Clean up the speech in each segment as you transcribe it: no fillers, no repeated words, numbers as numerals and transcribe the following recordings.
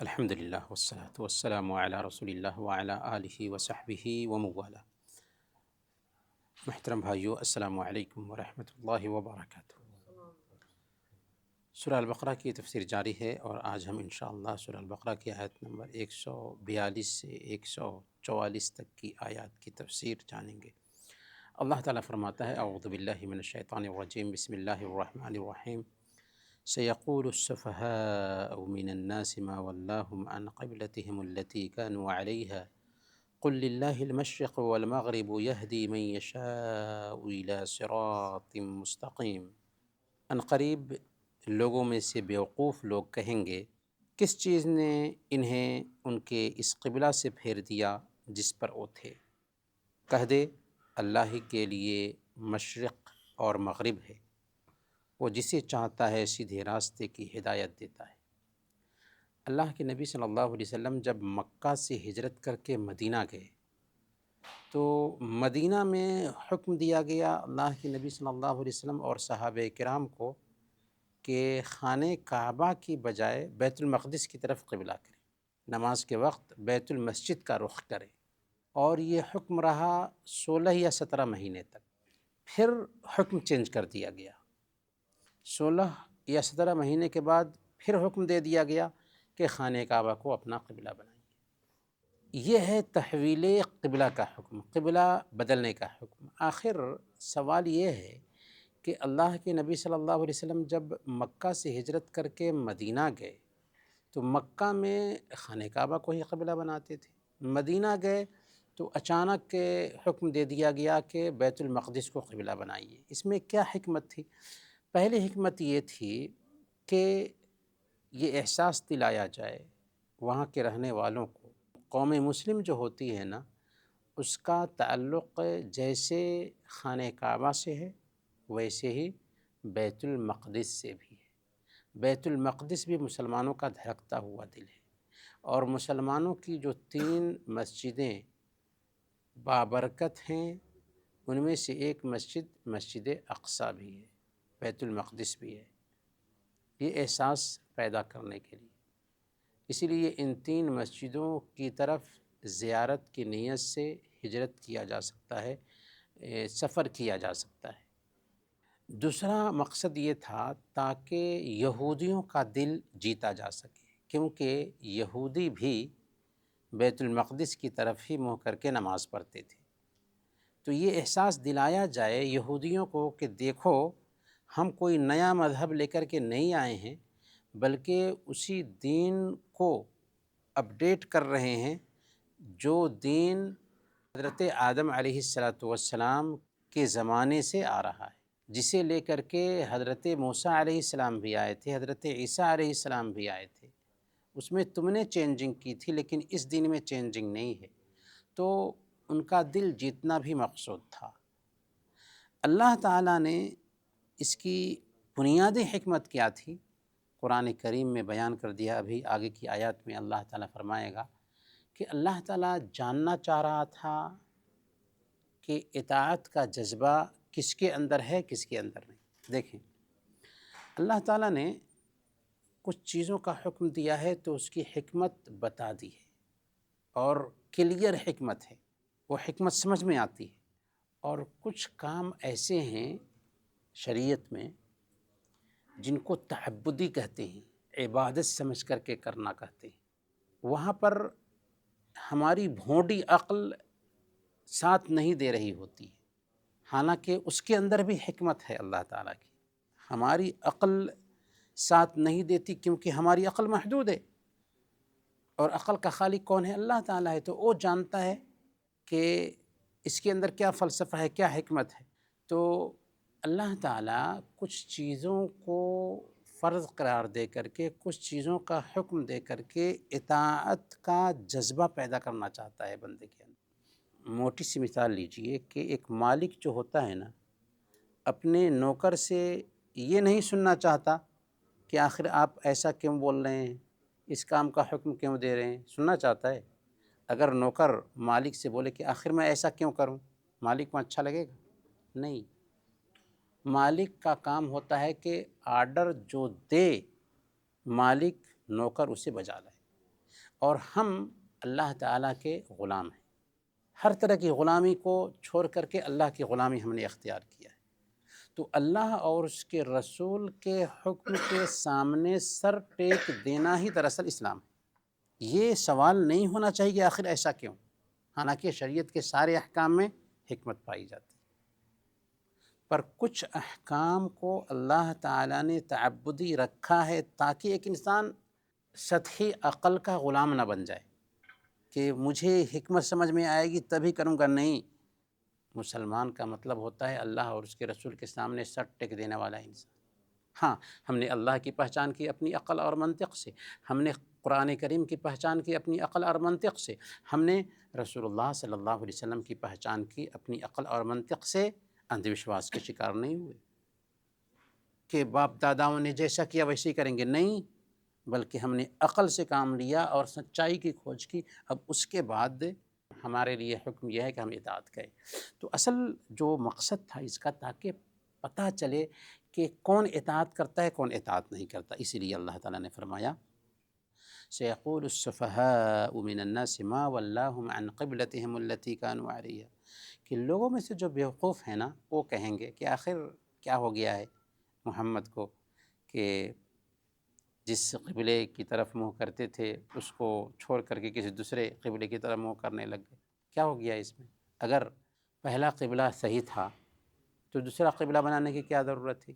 الحمدللہ والصلاة والسلام علی رسول اللہ وعلی آلہ وصحبہ وموالا۔ محترم بھائیو، السلام علیکم ورحمۃ اللہ وبرکاتہ۔ سورہ البقرہ کی تفسیر جاری ہے اور آج ہم انشاءاللہ سورہ البقرہ کی آیت نمبر 142 سے 144 تک کی آیات کی تفسیر جانیں گے۔ اللہ تعالیٰ فرماتا ہے: اعوذ باللہ من الشیطان الرجیم، بسم اللہ الرحمن الرحیم۔ سيقول السفهاء من الناس ما ولاهم عن قبلتهم التي كانوا عليها قل لله المشرق والمغرب يهدي من يشاء إلى صراط مستقيم۔ ان قریب لوگوں میں سے بیوقوف لوگ کہیں گے، کس چیز نے انہیں ان کے اس قبلہ سے پھیر دیا جس پر وہ تھے؟ کہہ دے، اللہ ہی کے لیے مشرق اور مغرب ہے، وہ جسے چاہتا ہے سیدھے راستے کی ہدایت دیتا ہے۔ اللہ کے نبی صلی اللہ علیہ وسلم جب مکہ سے ہجرت کر کے مدینہ گئے تو مدینہ میں حکم دیا گیا اللہ کے نبی صلی اللہ علیہ وسلم اور صحابہ کرام کو کہ خانہ کعبہ کی بجائے بیت المقدس کی طرف قبلہ کریں، نماز کے وقت بیت المسجد کا رخ کریں، اور یہ حکم رہا 16 یا 17 مہینے تک۔ پھر حکم چینج کر دیا گیا، 16 یا 17 مہینے کے بعد پھر حکم دے دیا گیا کہ خانہ کعبہ کو اپنا قبلہ بنائیے۔ یہ ہے تحویل قبلہ کا حکم، قبلہ بدلنے کا حکم۔ آخر سوال یہ ہے کہ اللہ کے نبی صلی اللہ علیہ وسلم جب مکہ سے ہجرت کر کے مدینہ گئے تو مکہ میں خانہ کعبہ کو ہی قبلہ بناتے تھے، مدینہ گئے تو اچانک حکم دے دیا گیا کہ بیت المقدس کو قبلہ بنائیے۔ اس میں کیا حکمت تھی؟ پہلی حکمت یہ تھی کہ یہ احساس دلایا جائے وہاں کے رہنے والوں کو، قوم مسلم جو ہوتی ہے نا، اس کا تعلق جیسے خانہ کعبہ سے ہے ویسے ہی بیت المقدس سے بھی ہے۔ بیت المقدس بھی مسلمانوں کا دھڑکتا ہوا دل ہے، اور مسلمانوں کی جو 3 مسجدیں بابرکت ہیں ان میں سے ایک مسجد اقصیٰ بھی ہے، بیت المقدس بھی ہے۔ یہ احساس پیدا کرنے کے لیے اسی لیے ان 3 مسجدوں کی طرف زیارت کی نیت سے ہجرت کیا جا سکتا ہے، سفر کیا جا سکتا ہے۔ دوسرا مقصد یہ تھا تاکہ یہودیوں کا دل جیتا جا سکے، کیونکہ یہودی بھی بیت المقدس کی طرف ہی منہ کر کے نماز پڑھتے تھے۔ تو یہ احساس دلایا جائے یہودیوں کو کہ دیکھو، ہم کوئی نیا مذہب لے کر کے نہیں آئے ہیں، بلکہ اسی دین کو اپڈیٹ کر رہے ہیں جو دین حضرت آدم علیہ السلام کے زمانے سے آ رہا ہے، جسے لے کر کے حضرت موسیٰ علیہ السلام بھی آئے تھے، حضرت عیسیٰ علیہ السلام بھی آئے تھے۔ اس میں تم نے چینجنگ کی تھی، لیکن اس دین میں چینجنگ نہیں ہے۔ تو ان کا دل جیتنا بھی مقصود تھا۔ اللہ تعالیٰ نے اس کی بنیادی حکمت کیا تھی قرآن کریم میں بیان کر دیا۔ ابھی آگے کی آیات میں اللہ تعالیٰ فرمائے گا کہ اللہ تعالیٰ جاننا چاہ رہا تھا کہ اطاعت کا جذبہ کس کے اندر ہے، کس کے اندر نہیں۔ دیکھیں، اللہ تعالیٰ نے کچھ چیزوں کا حکم دیا ہے تو اس کی حکمت بتا دی ہے، اور کلیئر حکمت ہے، وہ حکمت سمجھ میں آتی ہے۔ اور کچھ کام ایسے ہیں شریعت میں جن کو تعبدی کہتے ہیں، عبادت سمجھ کر کے کرنا کہتے ہیں، وہاں پر ہماری بھونڈی عقل ساتھ نہیں دے رہی ہوتی ہے، حالانکہ اس کے اندر بھی حکمت ہے اللہ تعالیٰ کی۔ ہماری عقل ساتھ نہیں دیتی کیونکہ ہماری عقل محدود ہے، اور عقل کا خالق کون ہے؟ اللہ تعالیٰ ہے۔ تو وہ جانتا ہے کہ اس کے اندر کیا فلسفہ ہے، کیا حکمت ہے۔ تو اللہ تعالیٰ کچھ چیزوں کو فرض قرار دے کر کے، کچھ چیزوں کا حکم دے کر کے اطاعت کا جذبہ پیدا کرنا چاہتا ہے بندے کے اندر۔ موٹی سی مثال لیجئے کہ ایک مالک جو ہوتا ہے نا، اپنے نوکر سے یہ نہیں سننا چاہتا کہ آخر آپ ایسا کیوں بول رہے ہیں، اس کام کا حکم کیوں دے رہے ہیں، سننا چاہتا ہے۔ اگر نوکر مالک سے بولے کہ آخر میں ایسا کیوں کروں، مالک کو اچھا لگے گا؟ نہیں۔ مالک کا کام ہوتا ہے کہ آرڈر جو دے مالک، نوکر اسے بجا لائے۔ اور ہم اللہ تعالیٰ کے غلام ہیں۔ ہر طرح کی غلامی کو چھوڑ کر کے اللہ کی غلامی ہم نے اختیار کیا ہے۔ تو اللہ اور اس کے رسول کے حکم کے سامنے سر ٹیک دینا ہی دراصل اسلام ہے۔ یہ سوال نہیں ہونا چاہیے کہ آخر ایسا کیوں، حالانکہ شریعت کے سارے احکام میں حکمت پائی جاتی ہے، پر کچھ احکام کو اللہ تعالیٰ نے تعبدی رکھا ہے تاکہ ایک انسان سطحی عقل کا غلام نہ بن جائے کہ مجھے حکمت سمجھ میں آئے گی تبھی کروں گا۔ نہیں، مسلمان کا مطلب ہوتا ہے اللہ اور اس کے رسول کے سامنے سر ٹیک دینے والا انسان۔ ہاں، ہم نے اللہ کی پہچان کی اپنی عقل اور منطق سے، ہم نے قرآن کریم کی پہچان کی اپنی عقل اور منطق سے، ہم نے رسول اللہ صلی اللہ علیہ وسلم کی پہچان کی اپنی عقل اور منطق سے۔ اندھ وشواس کے شکار نہیں ہوئے کہ باپ داداؤں نے جیسا کیا ویسے ہی کریں گے، نہیں، بلکہ ہم نے عقل سے کام لیا اور سچائی کی کھوج کی۔ اب اس کے بعد ہمارے لیے حکم یہ ہے کہ ہم اطاعت کریں۔ تو اصل جو مقصد تھا اس کا، تاکہ پتہ چلے کہ کون اطاعت کرتا ہے کون اطاعت نہیں کرتا، اسی لیے اللہ تعالیٰ نے فرمایا سيقول السفهاء من الناس ما ولاهم عن قبلتهم التي كانوا عليها، کہ لوگوں میں سے جو بیوقوف ہیں نا وہ کہیں گے کہ آخر کیا ہو گیا ہے محمد کو کہ جس قبلے کی طرف منہ کرتے تھے اس کو چھوڑ کر کے کسی دوسرے قبلے کی طرف منہ کرنے لگ گئے۔ کیا ہو گیا اس میں؟ اگر پہلا قبلہ صحیح تھا تو دوسرا قبلہ بنانے کی کیا ضرورت تھی؟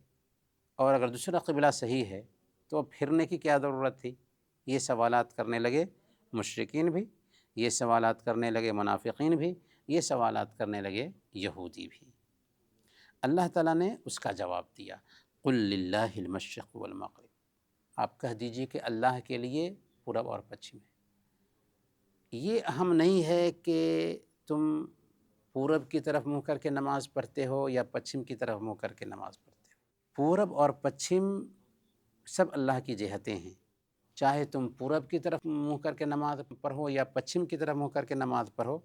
اور اگر دوسرا قبلہ صحیح ہے تو پھرنے کی کیا ضرورت تھی؟ یہ سوالات کرنے لگے مشرکین بھی، یہ سوالات کرنے لگے منافقین بھی، یہ سوالات کرنے لگے یہودی بھی۔ اللہ تعالیٰ نے اس کا جواب دیا، قل للہ المشرق والمغرب، آپ کہہ دیجئے کہ اللہ کے لیے پورب اور پچھم ہے۔ یہ اہم نہیں ہے کہ تم پورب کی طرف منہ کر کے نماز پڑھتے ہو یا پچھم کی طرف منہ کر کے نماز پڑھتے ہو۔ پورب اور پچھم سب اللہ کی جہتیں ہیں، چاہے تم پورب کی طرف منہ کر کے نماز پڑھو یا پچھم کی طرف منہ کر کے نماز پڑھو۔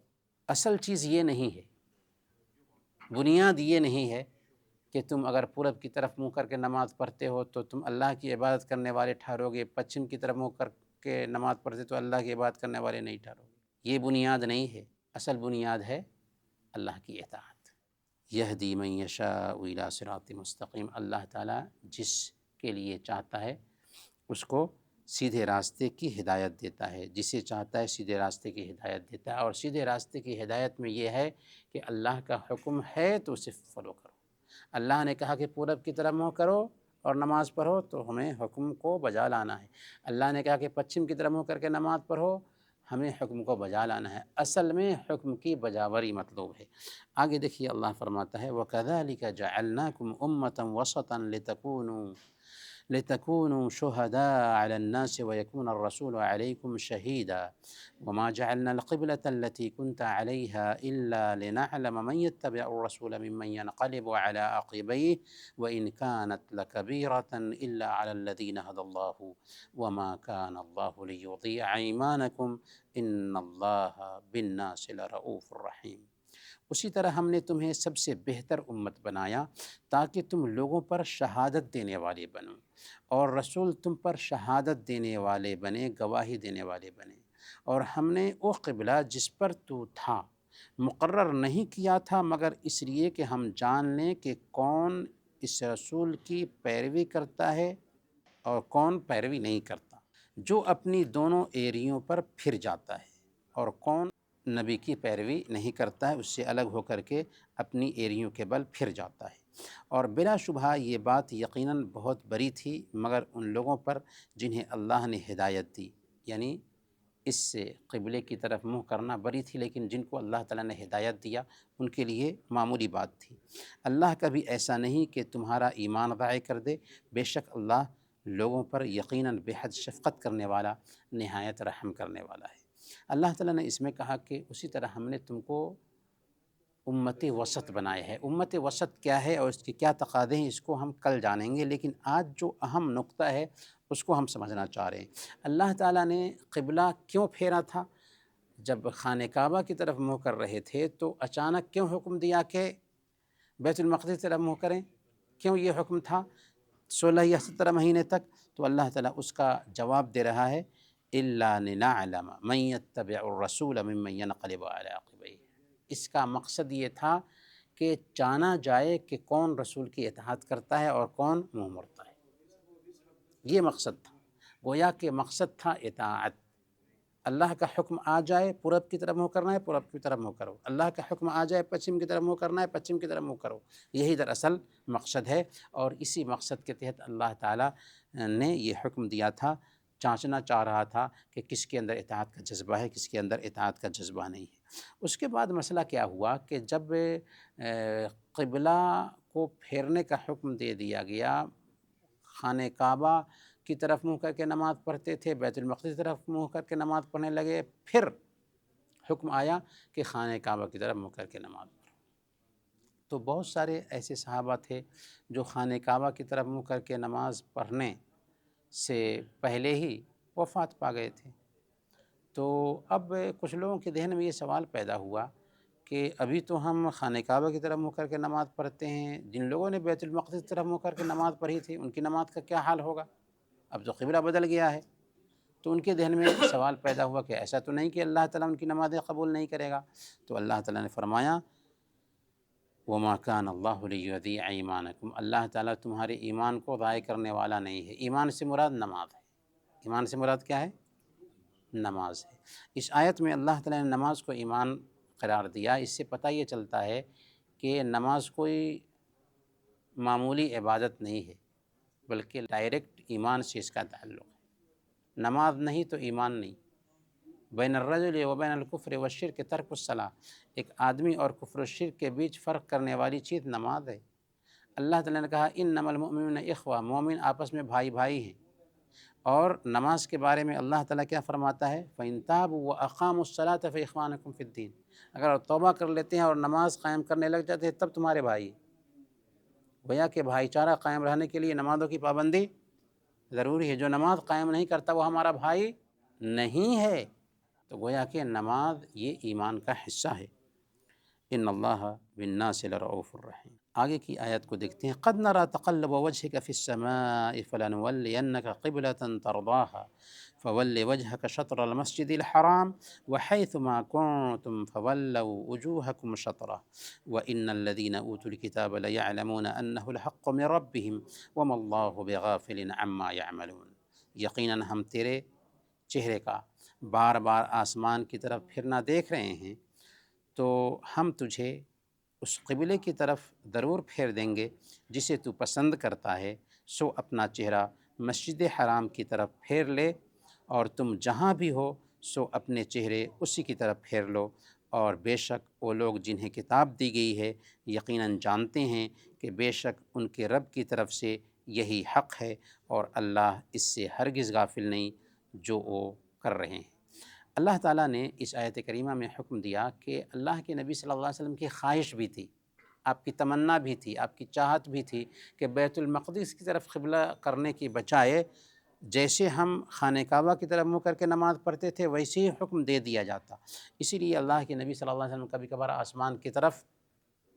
اصل چیز یہ نہیں ہے، بنیاد یہ نہیں ہے کہ تم اگر پورب کی طرف منہ کر کے نماز پڑھتے ہو تو تم اللہ کی عبادت کرنے والے ٹھہرو گے، پچھم کی طرف منہ کر کے نماز پڑھتے تو اللہ کی عبادت کرنے والے نہیں ٹھہرو گے۔ یہ بنیاد نہیں ہے، اصل بنیاد ہے اللہ کی اطاعت۔ یہدی من یشاء الی صراط مستقیم، اللہ تعالیٰ جس کے لیے چاہتا ہے اس کو سیدھے راستے کی ہدایت دیتا ہے، جسے چاہتا ہے سیدھے راستے کی ہدایت دیتا ہے۔ اور سیدھے راستے کی ہدایت میں یہ ہے کہ اللہ کا حکم ہے تو اسے فالو کرو۔ اللہ نے کہا کہ پورب کی طرف منہ کرو اور نماز پڑھو تو ہمیں حکم کو بجا لانا ہے۔ اللہ نے کہا کہ پچھم کی طرف منہ کر کے نماز پڑھو، ہمیں حکم کو بجا لانا ہے۔ اصل میں حکم کی بجاوری مطلوب ہے۔ آگے دیکھیے اللہ فرماتا ہے وَكَذَلِكَ جَعَلْنَاكُمْ أُمَّةً وَسَطًا لتكونوا شهداء على الناس ويكون الرسول عليكم شهيدا وما جعلنا القبلة التي كنت عليها إلا لنعلم من يتبع الرسول ممن ينقلب على عقبيه وإن كانت لكبيرة إلا على الذين هدى الله وما كان الله ليضيع إيمانكم إن الله بالناس لرؤوف رحيم۔ اسی طرح ہم نے تمہیں سب سے بہتر امت بنایا تاکہ تم لوگوں پر شہادت دینے والے بنو، اور رسول تم پر شہادت دینے والے بنے، گواہی دینے والے بنے۔ اور ہم نے وہ قبلہ جس پر تو تھا مقرر نہیں کیا تھا مگر اس لیے کہ ہم جان لیں کہ کون اس رسول کی پیروی کرتا ہے اور کون پیروی نہیں کرتا، جو اپنی دونوں ایریوں پر پھر جاتا ہے، اور کون نبی کی پیروی نہیں کرتا ہے، اس سے الگ ہو کر کے اپنی ایریوں کے بل پھر جاتا ہے۔ اور بلا شبہ یہ بات یقیناً بہت بری تھی مگر ان لوگوں پر جنہیں اللہ نے ہدایت دی، یعنی اس سے قبلے کی طرف منہ کرنا بری تھی، لیکن جن کو اللہ تعالیٰ نے ہدایت دیا ان کے لیے معمولی بات تھی۔ اللہ کا بھی ایسا نہیں کہ تمہارا ایمان ضائع کر دے، بے شک اللہ لوگوں پر یقیناً بے حد شفقت کرنے والا، نہایت رحم کرنے والا ہے۔ اللہ تعالیٰ نے اس میں کہا کہ اسی طرح ہم نے تم کو امت وسط بنائے ہے۔ امت وسط کیا ہے اور اس کے کیا تقاضے ہیں اس کو ہم کل جانیں گے، لیکن آج جو اہم نقطہ ہے اس کو ہم سمجھنا چاہ رہے ہیں۔ اللہ تعالیٰ نے قبلہ کیوں پھیرا تھا؟ جب خانہ کعبہ کی طرف منہ کر رہے تھے تو اچانک کیوں حکم دیا کہ بیت المقدس کی طرف منہ کریں؟ کیوں یہ حکم تھا 16 یا 17 مہینے تک؟ تو اللہ تعالیٰ اس کا جواب دے رہا ہے الا لنعلم من يتبع الرسول ممن ينقلب على عقبیہ۔ اس کا مقصد یہ تھا کہ جانا جائے کہ کون رسول کی اطاعت کرتا ہے اور کون منہ موڑتا ہے، یہ مقصد تھا۔ گویا کہ مقصد تھا اطاعت۔ اللہ کا حکم آ جائے پورب کی طرف منہ کرنا ہے، پورب کی طرف منہ کرو، اللہ کا حکم آ جائے پچھم کی طرف منہ کرنا ہے، پچھم کی طرف منہ کرو، یہی دراصل مقصد ہے۔ اور اسی مقصد کے تحت اللہ تعالیٰ نے یہ حکم دیا تھا، جانچنا چاہ رہا تھا کہ کس کے اندر اطاعت کا جذبہ ہے، کس کے اندر اطاعت کا جذبہ نہیں ہے۔ اس کے بعد مسئلہ کیا ہوا کہ جب قبلہ کو پھیرنے کا حکم دے دیا گیا، خانہ کعبہ کی طرف منہ کر کے نماز پڑھتے تھے، بیت المقدس کی طرف منہ کر کے نماز پڑھنے لگے، پھر حکم آیا کہ خانہ کعبہ کی طرف منہ کر کے نماز پڑھو۔ تو بہت سارے ایسے صحابہ تھے جو خانہ کعبہ کی طرف منہ کر کے نماز پڑھنے سے پہلے ہی وفات پا گئے تھے۔ تو اب کچھ لوگوں کے ذہن میں یہ سوال پیدا ہوا کہ ابھی تو ہم خانہ کعبہ کی طرف منہ کر کے نماز پڑھتے ہیں، جن لوگوں نے بیت المقدس کی طرف منہ کر کے نماز پڑھی تھی ان کی نماز کا کیا حال ہوگا؟ اب تو قبلہ بدل گیا ہے۔ تو ان کے ذہن میں سوال پیدا ہوا کہ ایسا تو نہیں کہ اللہ تعالیٰ ان کی نمازیں قبول نہیں کرے گا؟ تو اللہ تعالیٰ نے فرمایا وَمَا كَانَ اللَّهُ لِيُضِيعَ إِيمَانَكُمْ، اللہ تعالیٰ تمہارے ایمان کو ضائع کرنے والا نہیں ہے۔ ایمان سے مراد نماز ہے۔ ایمان سے مراد کیا ہے؟ نماز ہے۔ اس آیت میں اللہ تعالیٰ نے نماز کو ایمان قرار دیا۔ اس سے پتہ یہ چلتا ہے کہ نماز کوئی معمولی عبادت نہیں ہے، بلکہ ڈائریکٹ ایمان سے اس کا تعلق ہے۔ نماز نہیں تو ایمان نہیں۔ بین الرجل و بین الکفر والشرک ترک الصلاۃ، ایک آدمی اور کفر و شرک کے بیچ فرق کرنے والی چیز نماز ہے۔ اللہ تعالیٰ نے کہا انما المؤمنون اخوہ، مومن آپس میں بھائی بھائی ہیں۔ اور نماز کے بارے میں اللہ تعالیٰ کیا فرماتا ہے؟ فَإِن تَابُوا وَأَقَامُوا الصَّلَاةَ فَإِخْوَانُكُمْ فِي الدِّينِ، اگر آپ توبہ کر لیتے ہیں اور نماز قائم کرنے لگ جاتے ہیں تب تمہارے بھائی ہیں۔ گویا کہ بھائی چارہ قائم رہنے کے لیے نمازوں کی پابندی ضروری ہے۔ جو نماز قائم نہیں کرتا وہ ہمارا بھائی نہیں ہے۔ تو گویا کہ نماز یہ ایمان کا حصہ ہے۔ ان اللہ بالناس لرؤوف الرحیم۔ آگے کی آیت کو دیکھتے ہیں۔ قد نرى تقلب وجهك في السماء فلنولينك قبلة ترضاها فول وجهك شطر المسجد الحرام وحيث ما كنتم فولوا وجوهكم شطره وإن الذين أوتوا الكتاب ليعلمون أنه الحق من ربهم وما الله بغافل عما يعملون، یقیناً ہم تیرے چہرے کا بار بار آسمان کی طرف پھرنا دیکھ رہے ہیں، تو ہم تجھے اس قبلے کی طرف ضرور پھیر دیں گے جسے تو پسند کرتا ہے، سو اپنا چہرہ مسجد حرام کی طرف پھیر لے، اور تم جہاں بھی ہو سو اپنے چہرے اسی کی طرف پھیر لو، اور بے شک وہ لوگ جنہیں کتاب دی گئی ہے یقیناً جانتے ہیں کہ بے شک ان کے رب کی طرف سے یہی حق ہے، اور اللہ اس سے ہرگز غافل نہیں جو وہ کر رہے ہیں۔ اللہ تعالیٰ نے اس آیت کریمہ میں حکم دیا کہ اللہ کے نبی صلی اللہ علیہ وسلم کی خواہش بھی تھی، آپ کی تمنا بھی تھی، آپ کی چاہت بھی تھی کہ بیت المقدس کی طرف قبلہ کرنے کی بجائے جیسے ہم خانہ کعبہ کی طرف منہ کر کے نماز پڑھتے تھے ویسے ہی حکم دے دیا جاتا۔ اسی لیے اللہ کے نبی صلی اللہ علیہ وسلم کبھی کبھار آسمان کی طرف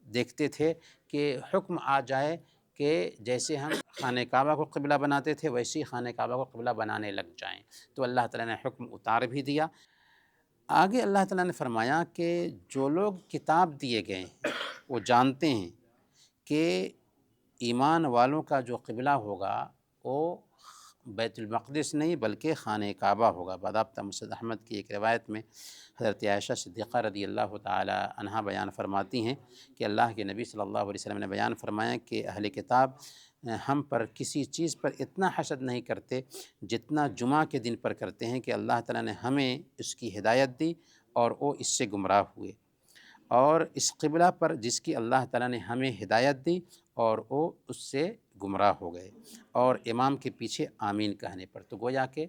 دیکھتے تھے کہ حکم آ جائے کہ جیسے ہم خانہ کعبہ کو قبلہ بناتے تھے ویسے ہی خانہ کعبہ کو قبلہ بنانے لگ جائیں۔ تو اللہ تعالیٰ نے حکم اتار بھی دیا۔ آگے اللہ تعالیٰ نے فرمایا کہ جو لوگ کتاب دیے گئے ہیں وہ جانتے ہیں کہ ایمان والوں کا جو قبلہ ہوگا وہ بیت المقدس نہیں بلکہ خانہ کعبہ ہوگا۔ باضابطہ مسند احمد کی ایک روایت میں حضرت عائشہ صدیقہ رضی اللہ تعالی عنہا بیان فرماتی ہیں کہ اللہ کے نبی صلی اللہ علیہ وسلم نے بیان فرمایا کہ اہل کتاب ہم پر کسی چیز پر اتنا حسد نہیں کرتے جتنا جمعہ کے دن پر کرتے ہیں کہ اللہ تعالیٰ نے ہمیں اس کی ہدایت دی اور وہ اس سے گمراہ ہوئے، اور اس قبلہ پر جس کی اللہ تعالیٰ نے ہمیں ہدایت دی اور وہ اس سے گمراہ ہو گئے، اور امام کے پیچھے آمین کہنے پر۔ تو گویا کہ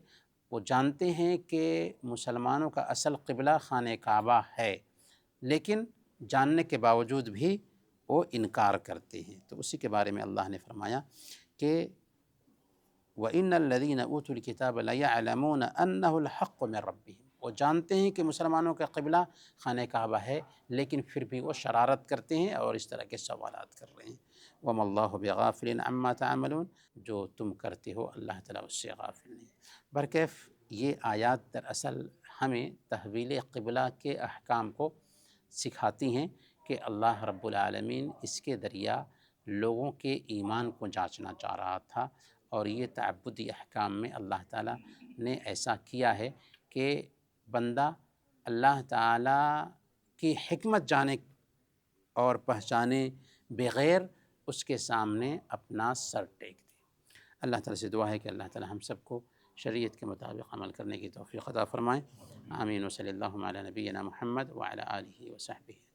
وہ جانتے ہیں کہ مسلمانوں کا اصل قبلہ خانہ کعبہ ہے، لیکن جاننے کے باوجود بھی وہ انکار کرتے ہیں۔ تو اسی کے بارے میں اللہ نے فرمایا کہ وَإِنَّ الَّذِينَ أُوتُوا الْكِتَابَ لَيَعْلَمُونَ أَنَّهُ الْحَقُّ مِنْ رَبِّهِمْ، وہ جانتے ہیں کہ مسلمانوں کا قبلہ خانہ کعبہ ہے، لیکن پھر بھی وہ شرارت کرتے ہیں اور اس طرح کے سوالات کر رہے ہیں۔ وَمَا اللَّهُ بِغَافِلٍ عَمَّا تَعْمَلُونَ، جو تم کرتے ہو اللہ تعالیٰ اس سے غافل نہیں۔ برکیف یہ آیات دراصل ہمیں تحویل قبلہ کے احکام کو سکھاتی ہیں کہ اللہ رب العالمین اس کے ذریعہ لوگوں کے ایمان کو جانچنا چاہ رہا تھا، اور یہ تعبدی احکام میں اللہ تعالیٰ نے ایسا کیا ہے کہ بندہ اللہ تعالیٰ کی حکمت جانے اور پہچانے بغیر اس کے سامنے اپنا سر ٹیک دے۔ اللہ تعالیٰ سے دعا ہے کہ اللہ تعالیٰ ہم سب کو شریعت کے مطابق عمل کرنے کی توفیق عطا فرمائے۔ آمین و صلی اللہ علی نبینا محمد وعلی آلہ وصحبہ۔